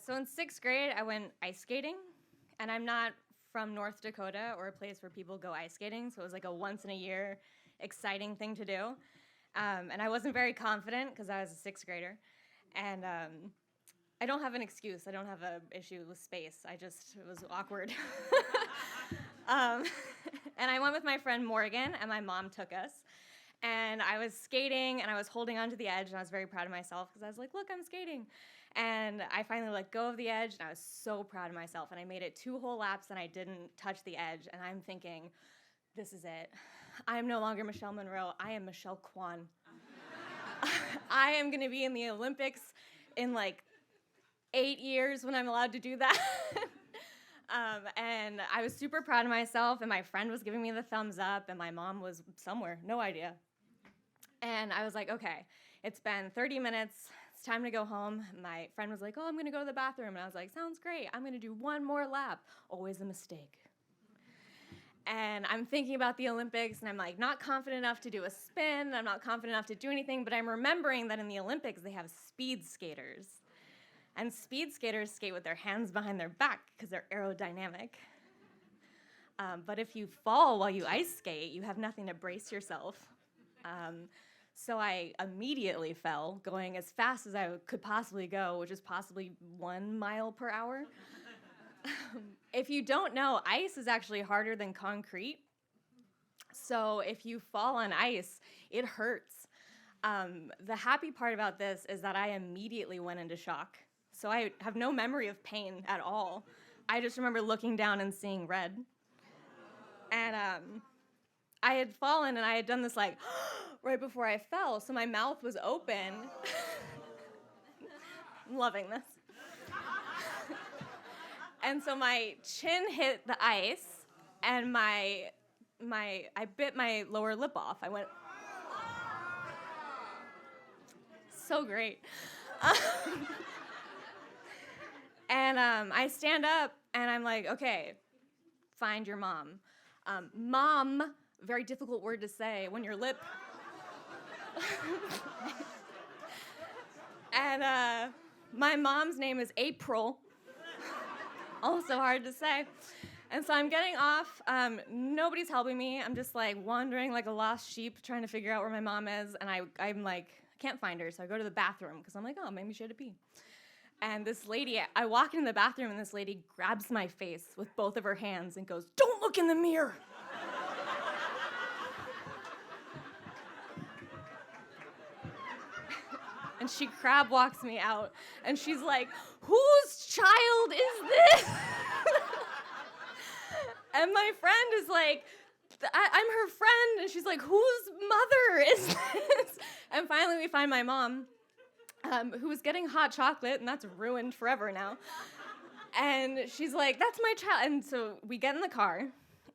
So in 6th grade, I went ice skating, and I'm not from North Dakota or a place where people go ice skating, so it was like a once-in-a-year exciting thing to do. And I wasn't very confident because I was a 6th grader. And I don't have an excuse. I don't have an issue with space. It was awkward. um, and I went with my friend Morgan, and my mom took us. And I was skating, and I was holding onto the edge, and I was very proud of myself because I was like, look, I'm skating. And I finally let go of the edge, and I was so proud of myself. And I made it 2 whole laps, and I didn't touch the edge. And I'm thinking, this is it. I am no longer Michelle Monroe. I am Michelle Kwan. I am going to be in the Olympics in like 8 years when I'm allowed to do that. And I was super proud of myself, and my friend was giving me the thumbs up, and my mom was somewhere, no idea. And I was like, okay, it's been 30 minutes. It's time to go home. My friend was like, oh, I'm going to go to the bathroom. And I was like, sounds great. I'm going to do 1 more lap. Always a mistake. And I'm thinking about the Olympics, and I'm like not confident enough to do a spin. I'm not confident enough to do anything, but I'm remembering that in the Olympics, they have speed skaters. And speed skaters skate with their hands behind their back because they're aerodynamic. But if you fall while you ice skate, you have nothing to brace yourself. So I immediately fell, going as fast as I could possibly go, which is possibly 1 mile per hour. If you don't know, ice is actually harder than concrete. So if you fall on ice, it hurts. The happy part about this is that I immediately went into shock. So I have no memory of pain at all. I just remember looking down and seeing red. And I had fallen, and I had done this like right before I fell, so my mouth was open. I'm loving this. And so my chin hit the ice, and I bit my lower lip off. I went, so great. And I stand up, and I'm like, okay, find your mom. Mom, very difficult word to say when your lip. And my mom's name is April. Also hard to say. And so I'm getting off. Nobody's helping me. I'm just like wandering like a lost sheep trying to figure out where my mom is. And I'm like, I can't find her. So I go to the bathroom because I'm like, oh, maybe she had to pee. And this lady, I walk into the bathroom, and this lady grabs my face with both of her hands and goes, don't look in the mirror. And she crab walks me out, and she's like, whose child is this? And my friend is like, I'm her friend, and she's like, whose mother is this? And finally we find my mom, who was getting hot chocolate, and that's ruined forever now. And she's like, that's my child. And so we get in the car,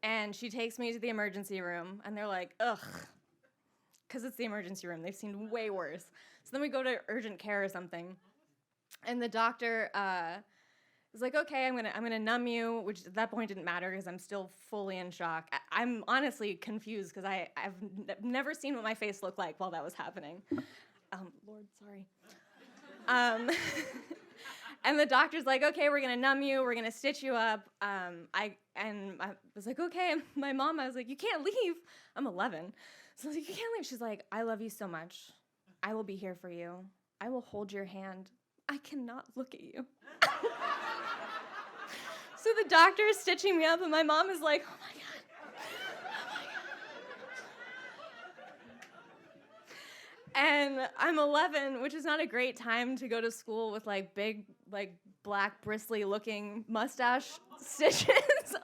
and she takes me to the emergency room, and they're like, ugh, because it's the emergency room. They've seen way worse. So then we go to urgent care or something, and the doctor was like, okay, I'm gonna numb you, which at that point didn't matter because I'm still fully in shock. I'm honestly confused because I've never seen what my face looked like while that was happening. Lord, sorry. And the doctor's like, okay, we're gonna numb you, we're gonna stitch you up. I was like, okay. My mom, I was like, you can't leave. I'm 11. So I was like, you can't leave. She's like, I love you so much. I will be here for you. I will hold your hand. I cannot look at you. So the doctor is stitching me up, and my mom is like, oh my God. And I'm 11, which is not a great time to go to school with like big, like black, bristly looking mustache stitches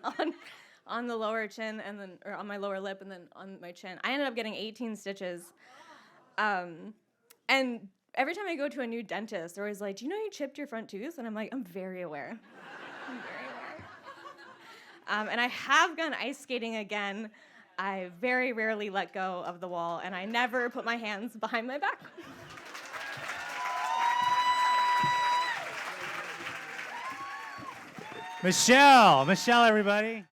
on the lower chin, and then, or on my lower lip, and then on my chin. I ended up getting 18 stitches. And every time I go to a new dentist, they're always like, do you know you chipped your front tooth? And I'm like, I'm very aware. I'm very aware. And I have gone ice skating again. I very rarely let go of the wall, and I never put my hands behind my back. Michelle, everybody.